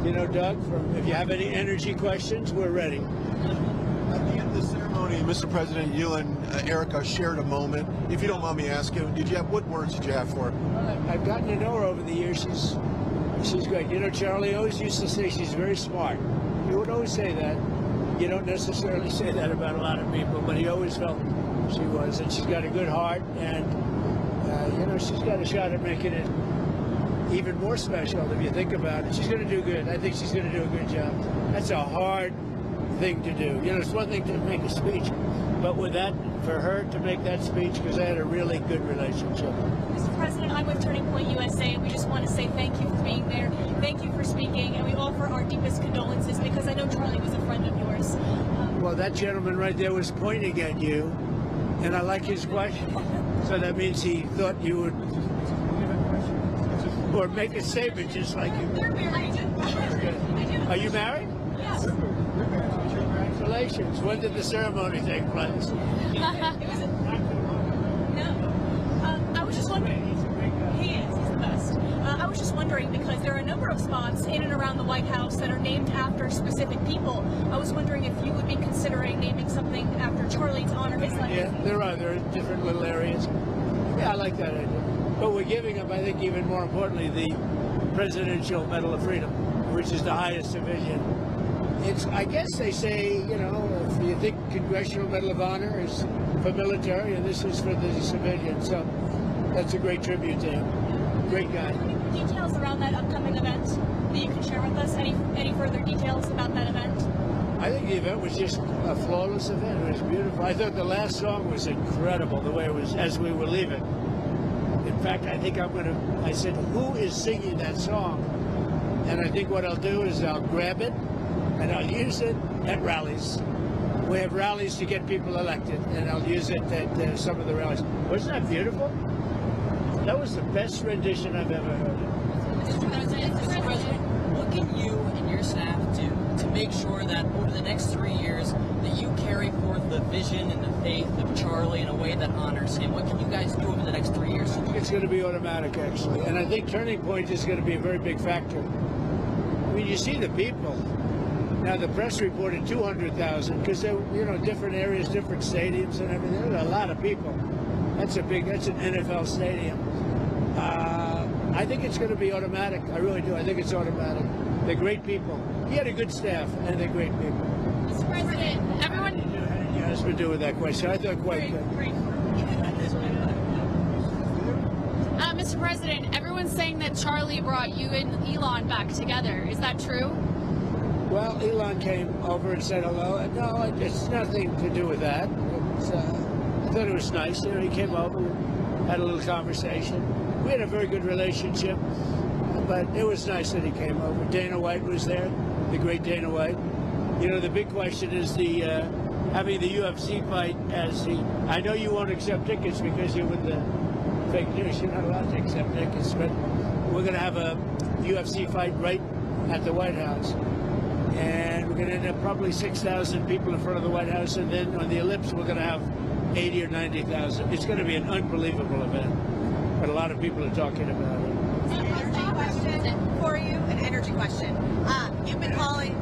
You know, Doug, if you have any energy questions, we're ready. At the end of the ceremony, Mr. President, you and Erica shared a moment. If you don't mind me asking, what words did you have for her? I've gotten to know her over the years. She's great. You know, Charlie always used to say she's very smart. He would always say that. You don't necessarily say that about a lot of people, but he always felt she was. And she's got a good heart, and, you know, she's got a shot at making it even more special if you think about it. She's going to do good. I think she's going to do a good job. That's a hard thing to do. You know, it's one thing to make a speech, but with that, for her to make that speech, because I had a really good relationship. Mr. President, I'm with Turning Point USA, and we just want to say thank you for being there. Thank you for speaking, and we offer our deepest condolences because I know Charlie was a friend of yours. Well, that gentleman right there was pointing at you, and I like his question. So that means he thought you would, or make a statement just like you. They're married. Are you married? Yes. Congratulations. When did the ceremony take place? No. I was just wondering. He is. He's the best. I was just wondering because there are a number of spots in and around the White House that are named after specific people. I was wondering if you would be considering naming something after Charlie to honor his legacy. Yeah, there are different little areas. Yeah, I like that idea. But we're giving him, I think, even more importantly, the Presidential Medal of Freedom, which is the highest division. I guess they say, you know, if you think Congressional Medal of Honor is for military, and this is for the civilians, so that's a great tribute to him. Great guy. Any details around that upcoming event that you can share with us? Any further details about that event? I think the event was just a flawless event. It was beautiful. I thought the last song was incredible, the way it was as we were leaving. In fact, I think I said, who is singing that song? And I think what I'll do is I'll grab it and I'll use it at rallies. We have rallies to get people elected, and I'll use it at some of the rallies. Wasn't that beautiful? That was the best rendition I've ever heard. Mr. President, what can you and your staff do to make sure that over the next 3 years that you carry forth the vision and the faith of Charlie in a way that honors him? What can you guys do over the next 3 years? It's going to be automatic, actually. And I think Turning Point is going to be a very big factor. I mean, you see the people. Now, the press reported 200,000 because they're, you know, different areas, different stadiums and everything. There are a lot of people. That's an NFL stadium. I think it's going to be automatic. I really do. I think it's automatic. They're great people. He had a good staff, and they're great people. Mr. President, everyone... How did your husband do with that question? I thought quite good. Great. Mr. President, everyone's saying that Charlie brought you and Elon back together. Is that true? Well, Elon came over and said hello. No, it's nothing to do with that. I thought it was nice. You know, he came over, had a little conversation. We had a very good relationship, but it was nice that he came over. Dana White was there, the great Dana White. You know, the big question is having the UFC fight as I know you won't accept tickets because you're with the fake news. You're not allowed to accept tickets, but we're going to have a UFC fight right at the White House. And we're going to end up probably 6,000 people in front of the White House, and then on the ellipse we're going to have 80 or 90,000. It's going to be an unbelievable event, but a lot of people are talking about it. Energy question for you, an energy question. You've been calling.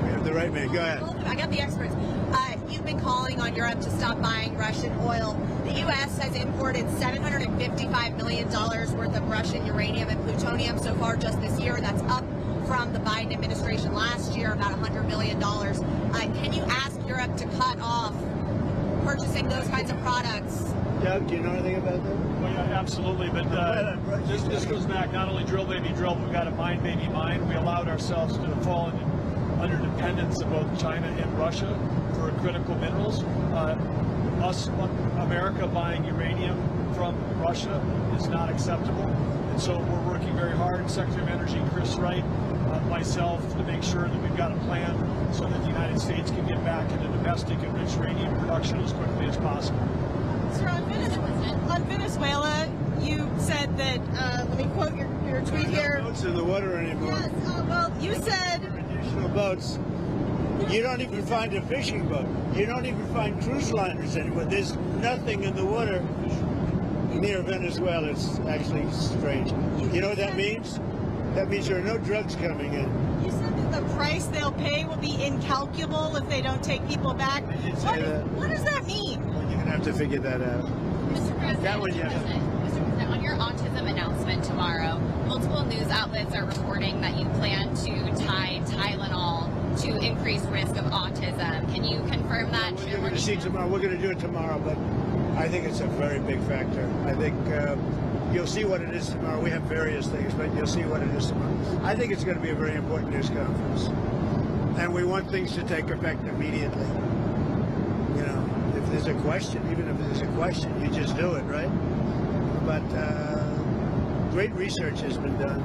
We have the right man. Go ahead. I got the experts. You've been calling on Europe to stop buying Russian oil. The U.S. has imported $755 million worth of Russian uranium and plutonium so far just this year. That's up from the Biden administration last year, about $100 million. Can you ask Europe to cut off purchasing those kinds of products? Doug, do you know anything about that? Well, yeah, absolutely, but this goes back, not only drill, baby, drill, but we've got to mine, baby, mine. We allowed ourselves to fall under dependence of both China and Russia for critical minerals. America buying uranium from Russia is not acceptable, and so we're working very hard, Secretary of Energy Chris Wright, myself, to make sure that we've got a plan so that the United States can get back into domestic enriched uranium production as quickly as possible. Sir, on Venezuela, you said that, let me quote your tweet here. No boats in the water anymore. Yes, well, you said... Additional boats. You don't even find a fishing boat. You don't even find cruise liners anymore. There's nothing in the water near Venezuela. It's actually strange. You know what that means? That means there are no drugs coming in. You the price they'll pay will be incalculable if they don't take people back. What does that mean? Well, you're going to have to figure that out. Mr. President, That one, yeah. Mr. President, on your autism announcement tomorrow, multiple news outlets are reporting that you plan to tie Tylenol to increased risk of autism. Can you confirm that? Well, you're going to see tomorrow. We're going to do it tomorrow, but I think it's a very big factor. I think you'll see what it is tomorrow. We have various things, but you'll see what it is tomorrow. I think it's going to be a very important news conference, and we want things to take effect immediately. You know, if there's a question, even if there's a question, you just do it, right? But great research has been done.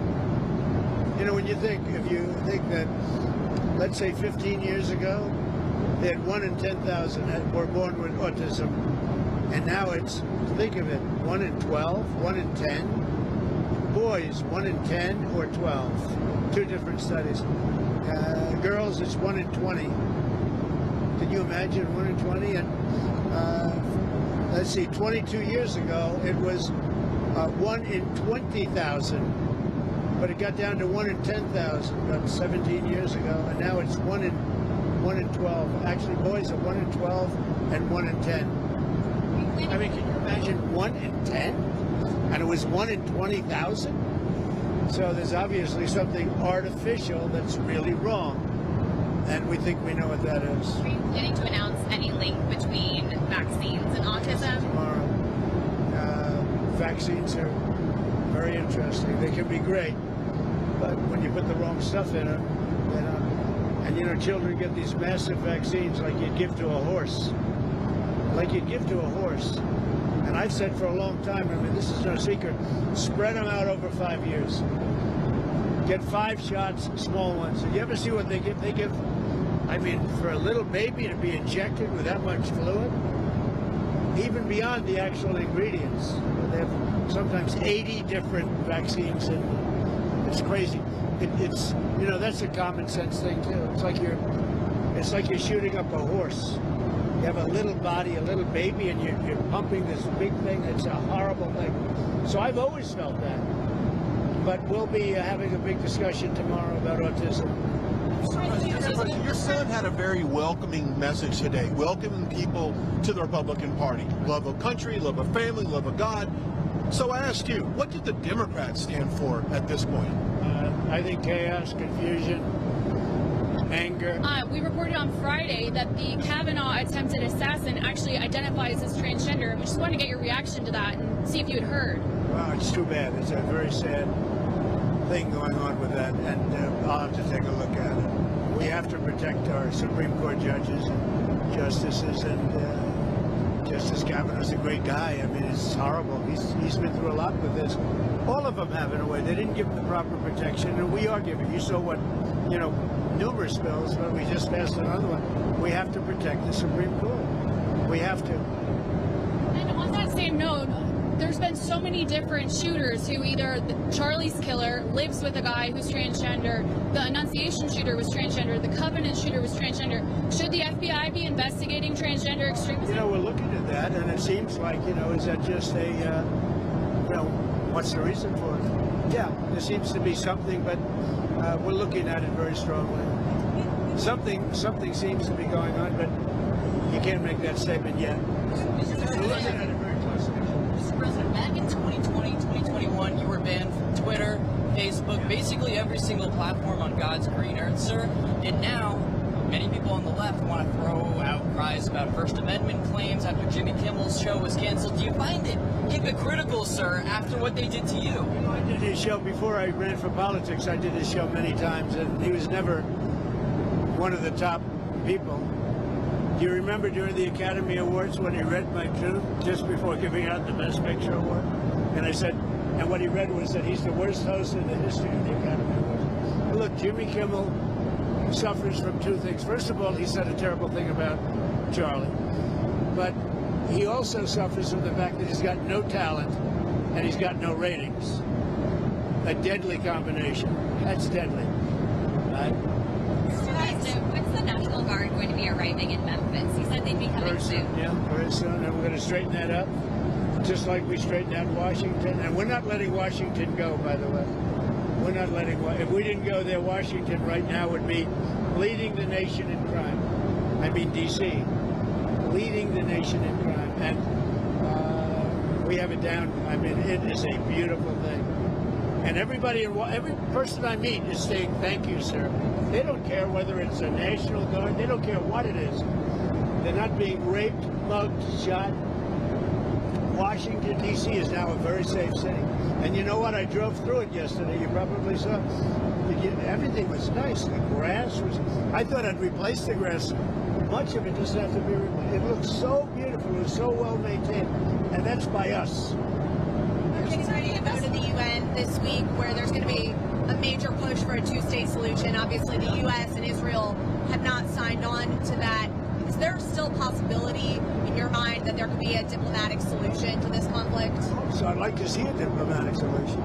You know, when you think, if you think that, let's say 15 years ago, they had 1 in 10,000 were born with autism, and now it's, think of it, 1 in 12, 1 in 10. Boys, 1 in 10 or 12. Two different studies. Girls, it's 1 in 20. Can you imagine 1 in 20? And let's see, 22 years ago, it was 1 in 20,000. But it got down to 1 in 10,000 about 17 years ago, and now it's 1 in 12. Actually, boys are 1 in 12 and 1 in 10. I mean, can you imagine 1 in 10? And it was 1 in 20,000? So there's obviously something artificial that's really wrong, and we think we know what that is. Are you planning to announce any link between vaccines and autism? Tomorrow. Vaccines are very interesting. They can be great, but when you put the wrong stuff in them, they don't. And you know, children get these massive vaccines like you'd give to a horse. Like you'd give to a horse. And I've said for a long time, I mean, this is no secret, spread them out over 5 years. Get 5 shots, small ones. And you ever see what they give? They give, I mean, for a little baby to be injected with that much fluid, even beyond the actual ingredients. They have sometimes 80 different vaccines, and it's crazy. It's, you know, that's a common sense thing too. It's like you're shooting up a horse. You have a little body, a little baby, and you're pumping this big thing. It's a horrible thing. So I've always felt that. But we'll be having a big discussion tomorrow about autism. Your son had a very welcoming message today, welcoming people to the Republican Party. Love of country, love of family, love of God. So I ask you, what did the Democrats stand for at this point? I think chaos, confusion, anger. We reported on Friday that the Kavanaugh attempted assassin actually identifies as transgender. We just wanted to get your reaction to that and see if you had heard. Well, it's too bad. It's a very sad thing going on with that, and I'll have to take a look at it. We have to protect our Supreme Court judges and justices, and Justice Kavanaugh's a great guy. I mean, it's horrible. He's been through a lot with this. All of them have, in a way. They didn't give him the proper protection, and we are giving. You saw what, you know, numerous bills, but we just passed another one. We have to protect the Supreme Court. We have to. And on that same note, there's been so many different shooters who either Charlie's killer lives with a guy who's transgender, the Annunciation shooter was transgender, the Covenant shooter was transgender. Should the FBI be investigating transgender extremism? You know, we're looking at that, and it seems like, you know, is that just a, you know, what's the reason for it? Yeah, there seems to be something, but we're looking at it very strongly. Something seems to be going on, but you can't make that statement yet. We're looking at it very closely. Mr. President, back in 2020, 2021, you were banned from Twitter, Facebook, basically every single platform on God's green earth, sir. And now, many people on the left want to throw out cries about First Amendment claims after Jimmy Kimmel's show was canceled. Do you find it hypocritical, sir, after what they did to you? You know, I did his show before I ran for politics. I did his show many times, and he was never one of the top people. Do you remember during the Academy Awards when he read my truth just before giving out the Best Picture Award? And I said, and what he read was that he's the worst host in the history of the Academy Awards. Look, Jimmy Kimmel suffers from two things. First of all, he said a terrible thing about Charlie. But he also suffers from the fact that he's got no talent and he's got no ratings. A deadly combination. That's deadly. Right? When's the National Guard going to be arriving in Memphis? He said they'd be coming soon. Yeah, very soon. And we're going to straighten that up, just like we straightened out Washington. And we're not letting Washington go, by the way. We're not letting. If we didn't go there, Washington right now would be leading the nation in crime. I mean, D.C. leading the nation in crime, and we have it down. I mean, it is a beautiful thing. And every person I meet is saying, thank you, sir. They don't care whether it's a National Guard. They don't care what it is. They're not being raped, mugged, shot. Washington, D.C. is now a very safe city. And you know what? I drove through it yesterday. You probably saw. Everything was nice. The grass was... I thought I'd replace the grass. Much of it doesn't have to be replaced. It looks so beautiful. It was so well maintained. And that's by us. Getting ready to go to the UN this week, where there's going to be a major push for a two-state solution. Obviously, the U.S. and Israel have not signed on to that. Is there still a possibility in your mind that there could be a diplomatic solution to this conflict? So I'd like to see a diplomatic solution.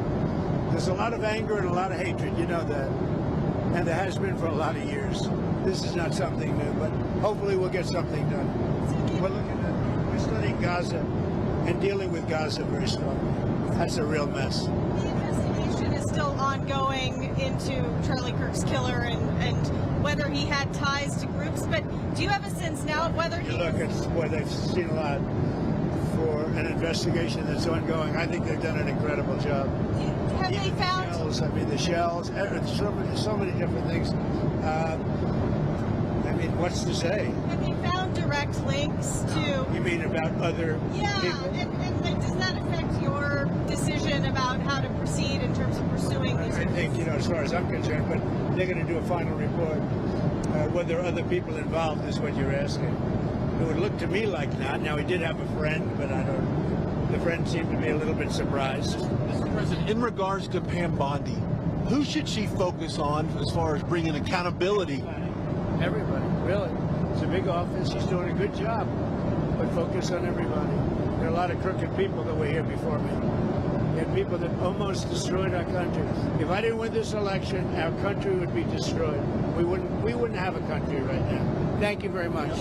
There's a lot of anger and a lot of hatred, you know that. And there has been for a lot of years. This is not something new, but hopefully we'll get something done. We're studying Gaza and dealing with Gaza very strongly. That's a real mess. The investigation is still ongoing into Charlie Kirk's killer and whether he had ties to groups, but do you have a sense now of whether he... Look, they've seen a lot for an investigation that's ongoing. I think they've done an incredible job. Have they found... Shells, I mean, the shells, so many different things. I mean, what's to say? Have they found direct links to... You mean about other people? And does that affect your decision about how to proceed in terms of pursuing these... I think, as far as I'm concerned, but they're going to do a final report. Whether other people involved is what you're asking. It would look to me like not. Now, he did have a friend, but I don't... The friend seemed to be a little bit surprised. Mr. President, in regards to Pam Bondi, who should she focus on as far as bringing accountability? Everybody, really. It's a big office. She's doing a good job. But focus on everybody. There are a lot of crooked people that were here before me. You had people that almost destroyed our country. If I didn't win this election, our country would be destroyed. We wouldn't have a country right now. Thank you very much.